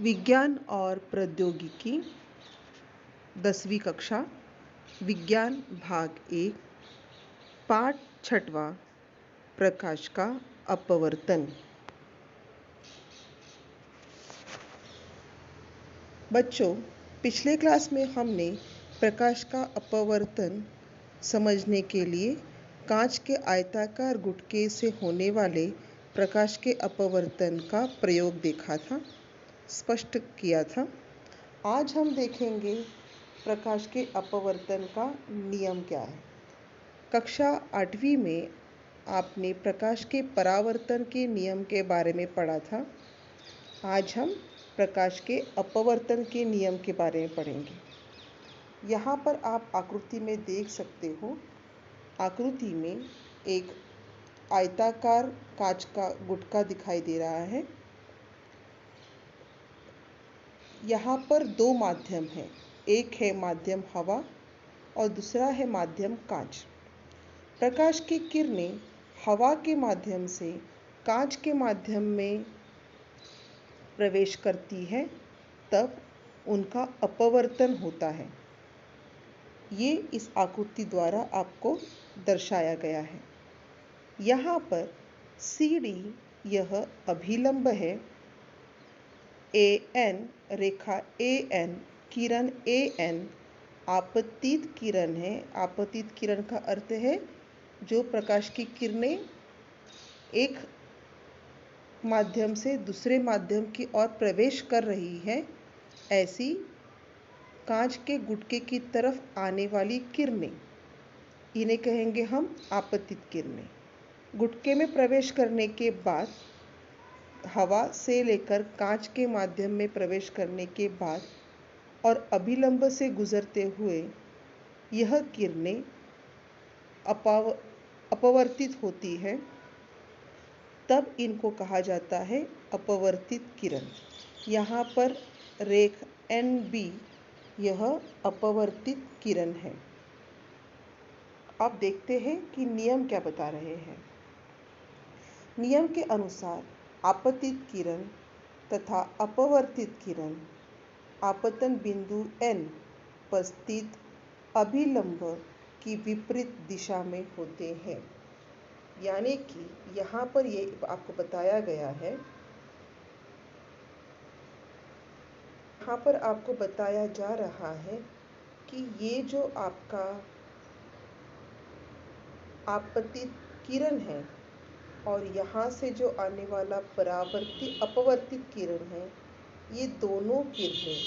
विज्ञान और प्रौद्योगिकी 10वीं कक्षा विज्ञान भाग 1 पाठ 6वां प्रकाश का अपवर्तन। बच्चों, पिछले क्लास में हमने प्रकाश का अपवर्तन समझने के लिए कांच के आयताकार गुटके से होने वाले प्रकाश के अपवर्तन का प्रयोग देखा था, स्पष्ट किया था। आज हम देखेंगे प्रकाश के अपवर्तन का नियम क्या है। कक्षा 8वीं में आपने प्रकाश के परावर्तन के नियम के बारे में पढ़ा था। आज हम प्रकाश के अपवर्तन के नियम के बारे में पढ़ेंगे। यहाँ पर आप आकृति में देख सकते हो। आकृति में एक आयताकार कांच का गुटका दिखाई दे रहा है। यहाँ पर दो माध्यम हैं, एक है माध्यम हवा और दूसरा है माध्यम कांच। प्रकाश की किरणें हवा के माध्यम से कांच के माध्यम में प्रवेश करती है, तब उनका अपवर्तन होता है। ये इस आकृति द्वारा आपको दर्शाया गया है। यहाँ पर CD यह अभिलंब है, AN Rekha AN Kiran AN आपतित किरण है। आपतित किरण का अर्थ है जो प्रकाश की किरणें एक माध्यम से दूसरे माध्यम की ओर प्रवेश कर रही है, ऐसी कांच के गुटके की तरफ आने वाली किरणें, इन्हें कहेंगे हम आपतित किरणें। गुटके में प्रवेश करने के बाद, हवा से लेकर कांच के माध्यम में प्रवेश करने के बाद और अभिलंब से गुजरते हुए यह किरणें अपवर्तित होती है, तब इनको कहा जाता है अपवर्तित किरण। यहाँ पर रेखा NB यह अपवर्तित किरण है। अब देखते हैं कि नियम क्या बता रहे हैं। नियम के अनुसार आपतित किरण तथा अपवर्तित किरण आपतन बिंदु N पर स्थित अभिलंब की विपरीत दिशा में होते हैं। यानी कि यहाँ पर ये आपको बताया गया है, यहाँ पर आपको बताया जा रहा है कि ये जो आपका आपतित किरण है और यहाँ से जो आने वाला अपवर्तित किरण है, ये दोनों किरणें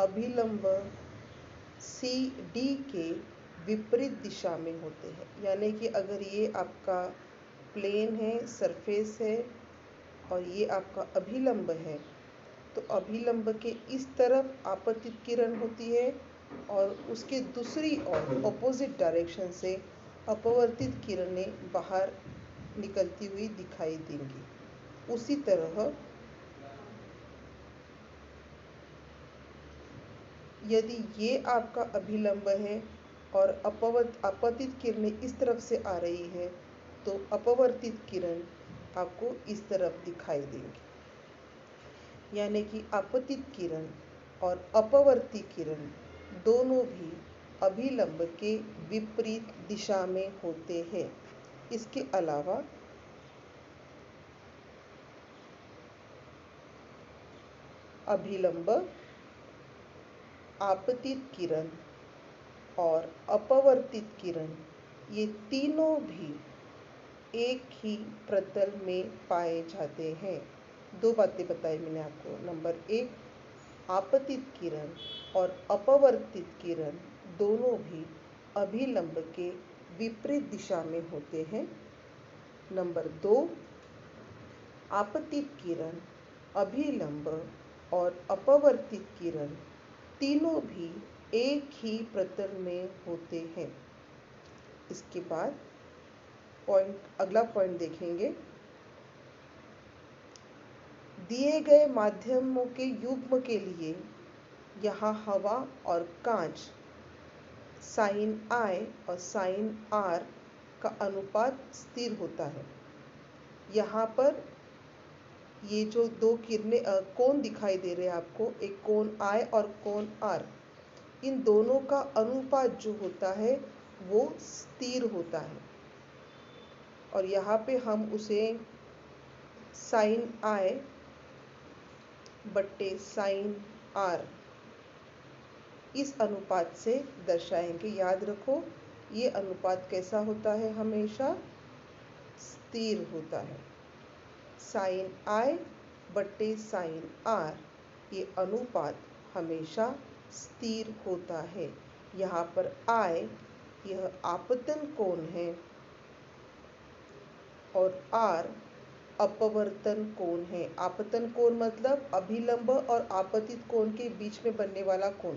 अभिलंब CD के विपरीत दिशा में होते हैं। यानी कि अगर ये आपका प्लेन है, सरफेस है और ये आपका अभिलंब है, तो अभिलंब के इस तरफ आपतित किरण होती है और उसके दूसरी ओर ऑपोजिट डायरेक्शन से अपवर्तित किरणें बाहर निकलती हुई दिखाई देंगी। उसी तरह यदि ये आपका अभिलंब है और आपतित किरणें इस तरफ से आ रही है, तो अपवर्तित किरण आपको इस तरफ दिखाई देंगी। यानी कि आपतित किरण और अपवर्तित किरण दोनों भी अभिलंब के विपरीत दिशा में होते हैं। इसके अलावा अभिलंब, आपतित किरण और अपवर्तित किरण ये तीनों भी एक ही प्रतल में पाए जाते हैं। दो बातें बताई मैंने आपको। नंबर 1, आपतित किरण और अपवर्तित किरण दोनों भी अभिलंब के विपरीत दिशा में होते हैं। नंबर 2, आपतित किरण, अभिलंब और अपवर्तित किरण तीनों भी एक ही प्रतल में होते हैं। इसके बाद अगला पॉइंट देखेंगे। दिए गए माध्यमों के युग्म के लिए यहाँ हवा और कांच sin I और sin R का अनुपात स्थिर होता है। यहाँ पर ये जो दो किरणें कोण दिखाई दे रहे हैं आपको, एक कोण I और कोण R, इन दोनों का अनुपात जो होता है वो स्थिर होता है। और यहाँ पे हम उसे साइन I बट्टे साइन R इस अनुपात से दर्शाएंगे। याद रखो, ये अनुपात कैसा होता है? हमेशा स्थिर होता है। साइन I बट्टे साइन R, ये अनुपात हमेशा स्थिर होता है। यहाँ पर I यह आपतन कोण है और R अपवर्तन कोण है। आपतन कोण मतलब अभिलंब और आपतित कोण के बीच में बनने वाला कोण,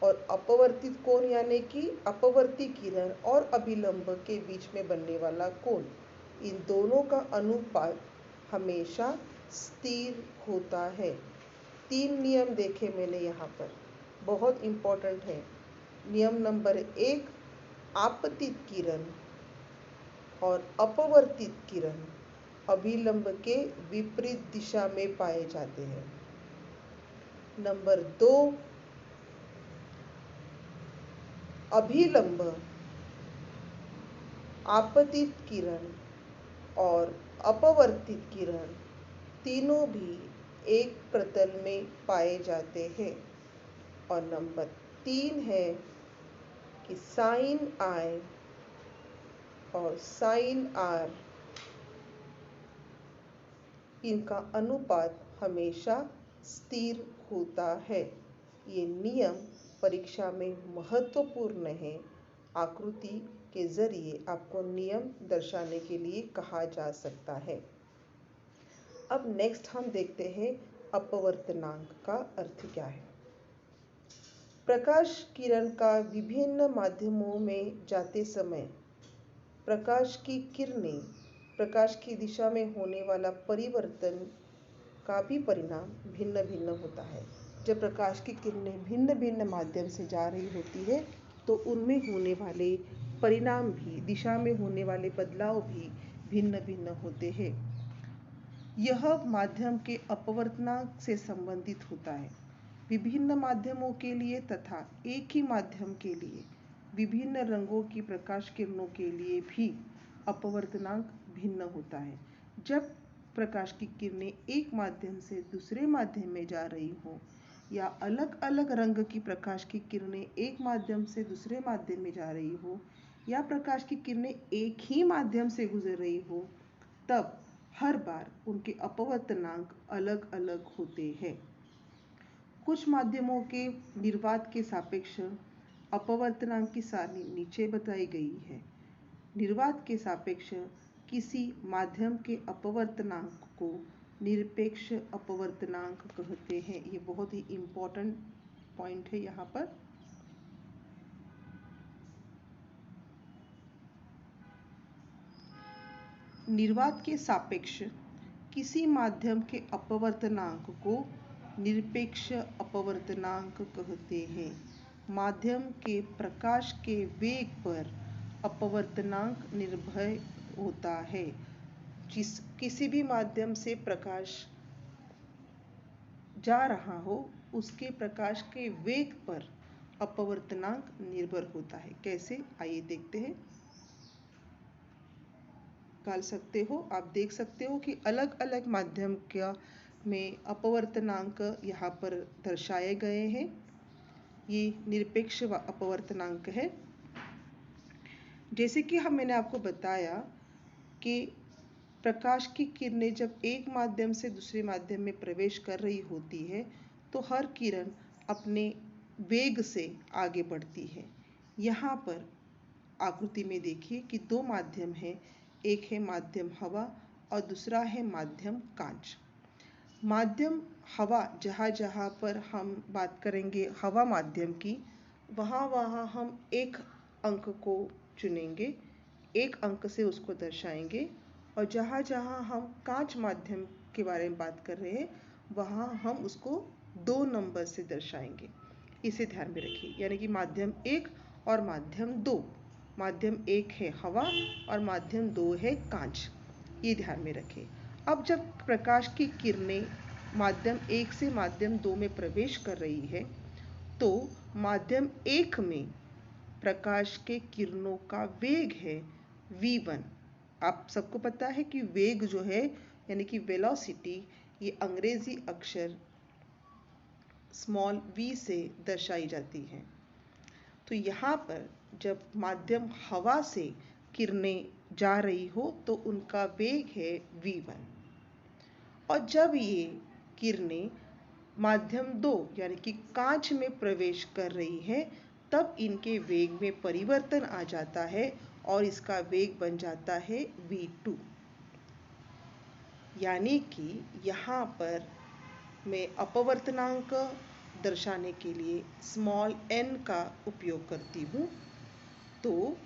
और अपवर्तित कोण यानी कि अपवर्ती किरण और अभिलंब के बीच में बनने वाला कोण। इन दोनों का अनुपात हमेशा स्थिर होता है। 3 नियम देखे मैंने यहाँ पर, बहुत इम्पोर्टेंट है। नियम नंबर 1, आपतित किरण और अपवर्तित किरण अभिलंब के विपरीत दिशा में पाए जाते हैं। नंबर 2, अभिलंब, आपतित किरण और अपवर्तित किरण तीनों भी एक प्रतल में पाए जाते हैं। और नंबर 3 है कि साइन I और साइन R, इनका अनुपात हमेशा स्थिर होता है। ये नियम परीक्षा में महत्वपूर्ण है। आकृति के जरिए आपको नियम दर्शाने के लिए कहा जा सकता है। अब नेक्स्ट हम देखते हैं अपवर्तनांक का अर्थ क्या है। प्रकाश किरण का विभिन्न माध्यमों में जाते समय प्रकाश की किरणें, प्रकाश की दिशा में होने वाला परिवर्तन का भी परिणाम भिन्न भिन्न होता है। जब प्रकाश की किरणें भिन्न भिन्न माध्यम से जा रही होती है तो उनमें होने वाले परिणाम भी, दिशा में होने वाले बदलाव भी भिन्न भिन्न होते हैं। यह माध्यम के अपवर्तनांक से संबंधित होता है। विभिन्न माध्यमों के लिए तथा एक ही माध्यम के लिए विभिन्न रंगों की प्रकाश किरणों के लिए भी अपवर्तनांक भिन्न होता है। जब प्रकाश की किरणें एक माध्यम से दूसरे माध्यम में जा रही हों या अलग अलग रंग की प्रकाश की किरणें एक माध्यम से दूसरे माध्यम में जा रही हो या प्रकाश की किरणें एक ही माध्यम से गुजर रही हो, तब हर बार उनके अपवर्तनांक अलग अलग होते हैं। कुछ माध्यमों के निर्वात के सापेक्ष अपवर्तनांक की सारणी नीचे बताई गई है। निर्वात के सापेक्ष किसी माध्यम के अपवर्तनांक को निरपेक्ष अपवर्तनांक कहते हैं। ये बहुत ही इम्पोर्टेंट पॉइंट है यहाँ पर। निर्वात के सापेक्ष किसी माध्यम के अपवर्तनांक को निरपेक्ष अपवर्तनांक कहते हैं। माध्यम के प्रकाश के वेग पर अपवर्तनांक निर्भर होता है। किसी भी माध्यम से प्रकाश जा रहा हो, उसके प्रकाश के वेग पर अपवर्तनांक निर्भर होता है। कैसे, आइए देखते हैं। निकाल सकते हो, आप देख सकते हो कि अलग अलग माध्यम में अपवर्तनांक यहाँ पर दर्शाए गए हैं। ये निरपेक्ष अपवर्तनांक है। जैसे कि मैंने आपको बताया कि प्रकाश की किरणें जब एक माध्यम से दूसरे माध्यम में प्रवेश कर रही होती है तो हर किरण अपने वेग से आगे बढ़ती है। यहाँ पर आकृति में देखिए कि 2 माध्यम हैं। एक है माध्यम हवा और दूसरा है माध्यम कांच। माध्यम हवा, जहाँ जहाँ पर हम बात करेंगे हवा माध्यम की, वहाँ हम एक अंक को चुनेंगे, एक अंक से उसको दर्शाएंगे। और जहाँ जहाँ हम कांच माध्यम के बारे में बात कर रहे हैं वहाँ हम उसको 2 नंबर से दर्शाएंगे। इसे ध्यान में रखिए, यानी कि माध्यम 1 और माध्यम 2। माध्यम 1 है हवा और माध्यम 2 है कांच, ये ध्यान में रखें। अब जब प्रकाश की किरणें माध्यम 1 से माध्यम 2 में प्रवेश कर रही है तो माध्यम 1 में प्रकाश के किरणों का वेग है v1। आप सबको पता है कि वेग जो है यानी कि वेलोसिटी ये अंग्रेजी अक्षर स्मॉल v से दर्शाई जाती है। तो यहाँ पर जब माध्यम हवा से किरणें जा रही हो तो उनका वेग है v1, और जब ये किरणें माध्यम 2 यानी कि कांच में प्रवेश कर रही है तब इनके वेग में परिवर्तन आ जाता है और इसका वेग बन जाता है v2। यानी कि यहाँ पर मैं अपवर्तनांक दर्शाने के लिए स्मॉल n का उपयोग करती हूँ। तो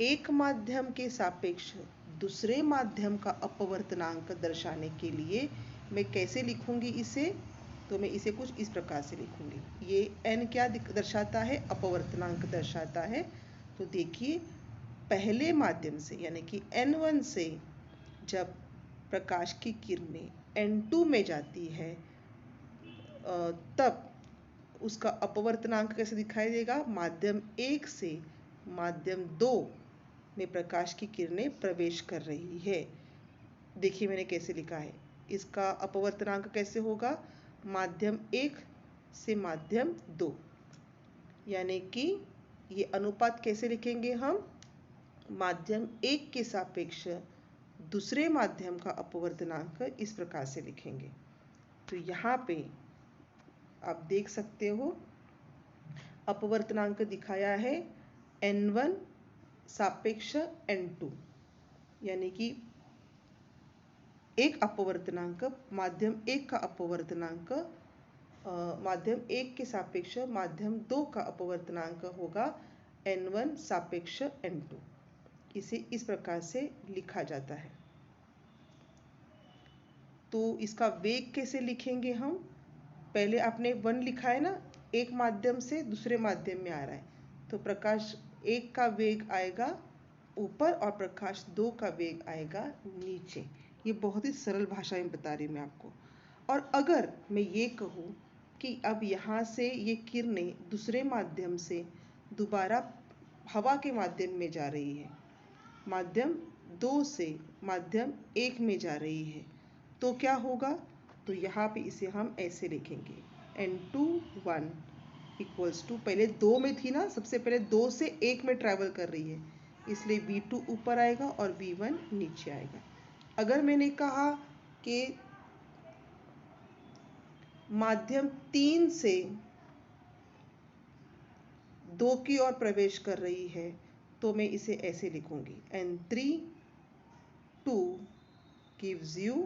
एक माध्यम के सापेक्ष दूसरे माध्यम का अपवर्तनांक दर्शाने के लिए मैं कैसे लिखूंगी इसे, तो मैं इसे कुछ इस प्रकार से लिखूंगी। ये n क्या दर्शाता है, अपवर्तनांक दर्शाता है। तो देखिए पहले माध्यम से यानी कि n1 से जब प्रकाश की किरणें n2 में जाती है तब उसका अपवर्तनांक कैसे दिखाई देगा, माध्यम 1 से माध्यम 2 में प्रकाश की किरणें प्रवेश कर रही है। देखिए मैंने कैसे लिखा है, इसका अपवर्तनांक कैसे होगा, माध्यम 1 से माध्यम 2, यानी कि ये अनुपात कैसे लिखेंगे हम, माध्यम 1 के सापेक्ष दूसरे माध्यम का अपवर्तनांक इस प्रकार से लिखेंगे। तो यहाँ पे आप देख सकते हो अपवर्तनांक दिखाया है n1 सापेक्ष n2, यानी कि एक अपवर्तनांक माध्यम 1 का अपवर्तनांक माध्यम 1 के सापेक्ष माध्यम 2 का अपवर्तनांक होगा n1 सापेक्ष n2। इसे इस प्रकार से लिखा जाता है। तो इसका वेग कैसे लिखेंगे हम, पहले आपने 1 लिखा है ना, एक माध्यम से दूसरे माध्यम में आ रहा है, तो प्रकाश 1 का वेग आएगा ऊपर और प्रकाश 2 का वेग आएगा नीचे। ये बहुत ही सरल भाषा में बता रही हूँ मैं आपको। और अगर मैं ये कहूँ कि अब यहाँ से ये किरणें दूसरे माध्यम से दोबारा हवा के माध्यम में जा रही है, माध्यम 2 से माध्यम 1 में जा रही है, तो क्या होगा, तो यहाँ पे इसे हम ऐसे लिखेंगे n21 इक्वल्स टू, पहले 2 में थी ना, सबसे पहले 2 से 1 में ट्रैवल कर रही है, इसलिए v2 ऊपर आएगा और v1 नीचे आएगा। अगर मैंने कहा कि माध्यम 3 से 2 की ओर प्रवेश कर रही है तो मैं इसे ऐसे लिखूंगी n3 2 gives you,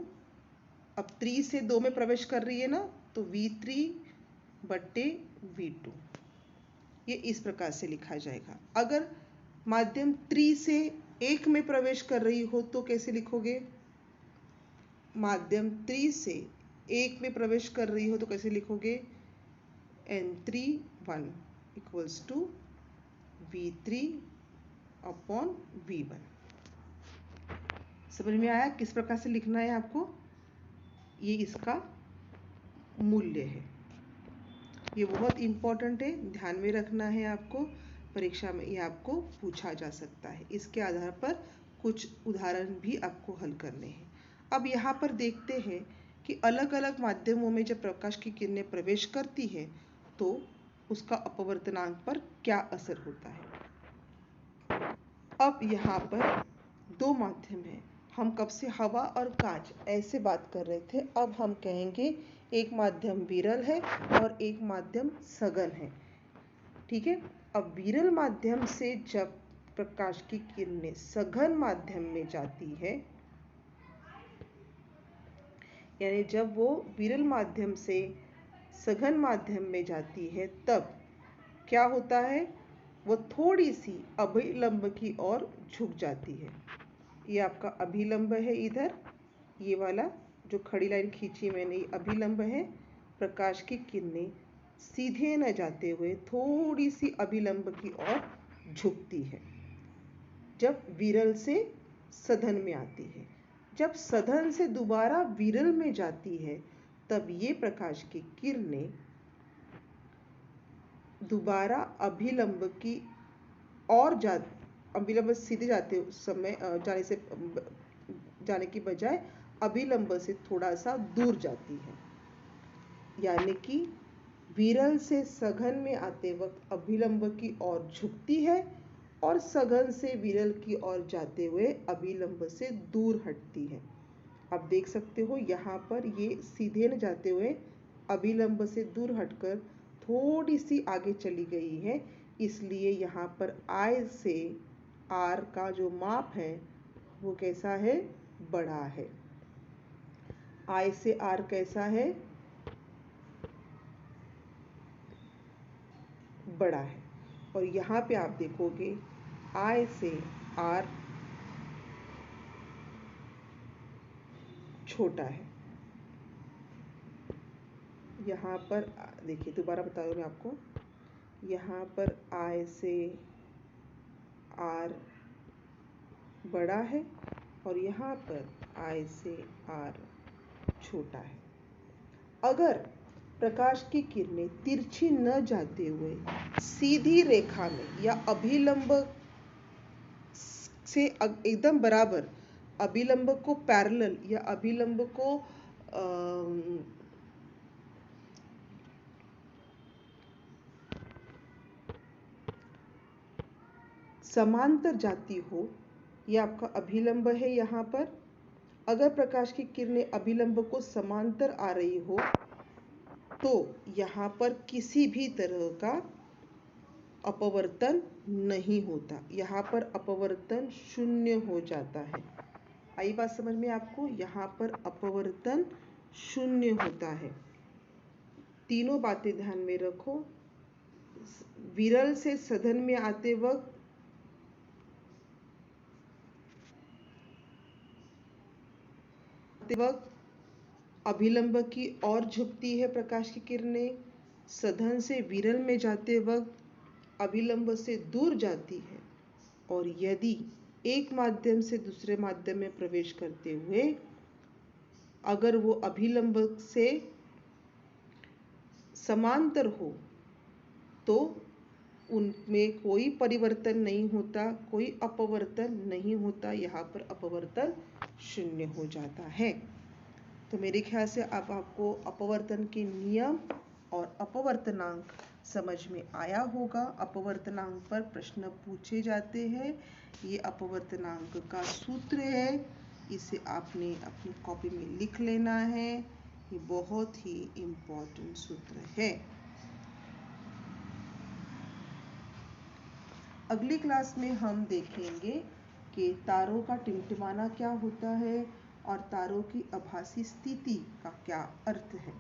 अब 3 से 2 में प्रवेश कर रही है ना, तो v3 बट्टे v2, ये इस प्रकार से लिखा जाएगा। अगर माध्यम 3 से 1 में प्रवेश कर रही हो तो कैसे लिखोगे, माध्यम 3 से 1 में प्रवेश कर रही हो तो कैसे लिखोगे, n31 equals to v3 upon v1। समझ में आया किस प्रकार से लिखना है आपको, ये इसका मूल्य है। ये बहुत इम्पोर्टेंट है, ध्यान में रखना है आपको, परीक्षा में ये आपको पूछा जा सकता है। इसके आधार पर कुछ उदाहरण भी आपको हल करने हैं। अब यहाँ पर देखते हैं कि अलग अलग माध्यमों में जब प्रकाश की किरणें प्रवेश करती है तो उसका अपवर्तनांक पर क्या असर होता है। अब यहाँ पर 2 माध्यम है, हम कब से हवा और कांच ऐसे बात कर रहे थे, अब हम कहेंगे एक माध्यम विरल है और एक माध्यम सघन है। ठीक है, अब विरल माध्यम से जब प्रकाश की किरणें सघन माध्यम में जाती है, यानी जब वो विरल माध्यम से सघन माध्यम में जाती है तब क्या होता है, वो थोड़ी सी अभिलंब की ओर झुक जाती है। ये आपका अभिलंब है, इधर ये वाला जो खड़ी लाइन खींची मैंने ये अभिलंब है। प्रकाश की किरणें सीधे न जाते हुए थोड़ी सी अभिलंब की ओर झुकती है जब विरल से सघन में आती है। जब सघन से दोबारा विरल में जाती है तब ये प्रकाश की किरणें दोबारा अभिलंब की और अभिलंब सीधे जाने की बजाय अभिलंब से थोड़ा सा दूर जाती है। यानी कि विरल से सघन में आते वक्त अभिलंब की ओर झुकती है और सघन से विरल की ओर जाते हुए अभिलंब से दूर हटती है। आप देख सकते हो यहाँ पर ये सीधे न जाते हुए अभिलंब से दूर हटकर थोड़ी सी आगे चली गई है, इसलिए यहाँ पर I से R का जो माप है वो कैसा है, बड़ा है। I से R कैसा है, बड़ा है। और यहाँ पे आप देखोगे I से R छोटा है। यहाँ पर देखिए, दोबारा बता दूँ मैं आपको, यहाँ पर I से R बड़ा है और यहाँ पर I से R छोटा है। अगर प्रकाश की किरणें तिरछी न जाते हुए सीधी रेखा में या अभिलंब से एकदम बराबर, अभिलंब को पैरेलल या अभिलंब को समांतर जाती हो, ये आपका अभिलंब है। यहाँ पर अगर प्रकाश की किरणें अभिलंब को समांतर आ रही हो तो यहाँ पर किसी भी तरह का अपवर्तन नहीं होता, यहाँ पर अपवर्तन शून्य हो जाता है। आई बात समझ में आपको? यहाँ पर अपवर्तन शून्य होता है। तीनों बातें ध्यान में रखो। विरल से सघन में आते वक्त अभिलंब की ओर झुकती है प्रकाश की किरणें, सघन से विरल में जाते वक्त अभिलंब से दूर जाती है। और यदि एक माध्यम से दूसरे माध्यम में प्रवेश करते हुए अगर वो अभिलंब से समांतर हो तो उनमें कोई परिवर्तन नहीं होता, कोई अपवर्तन नहीं होता, यहाँ पर अपवर्तन शून्य हो जाता है। तो मेरे ख्याल से अब आपको अपवर्तन के नियम और अपवर्तनांक समझ में आया होगा। अपवर्तनांक पर प्रश्न पूछे जाते हैं। ये अपवर्तनांक का सूत्र है, इसे आपने अपनी कॉपी में लिख लेना है। ये बहुत ही इम्पोर्टेंट सूत्र है। अगली क्लास में हम देखेंगे कि तारों का टिमटिमाना क्या होता है और तारों की आभासी स्थिति का क्या अर्थ है।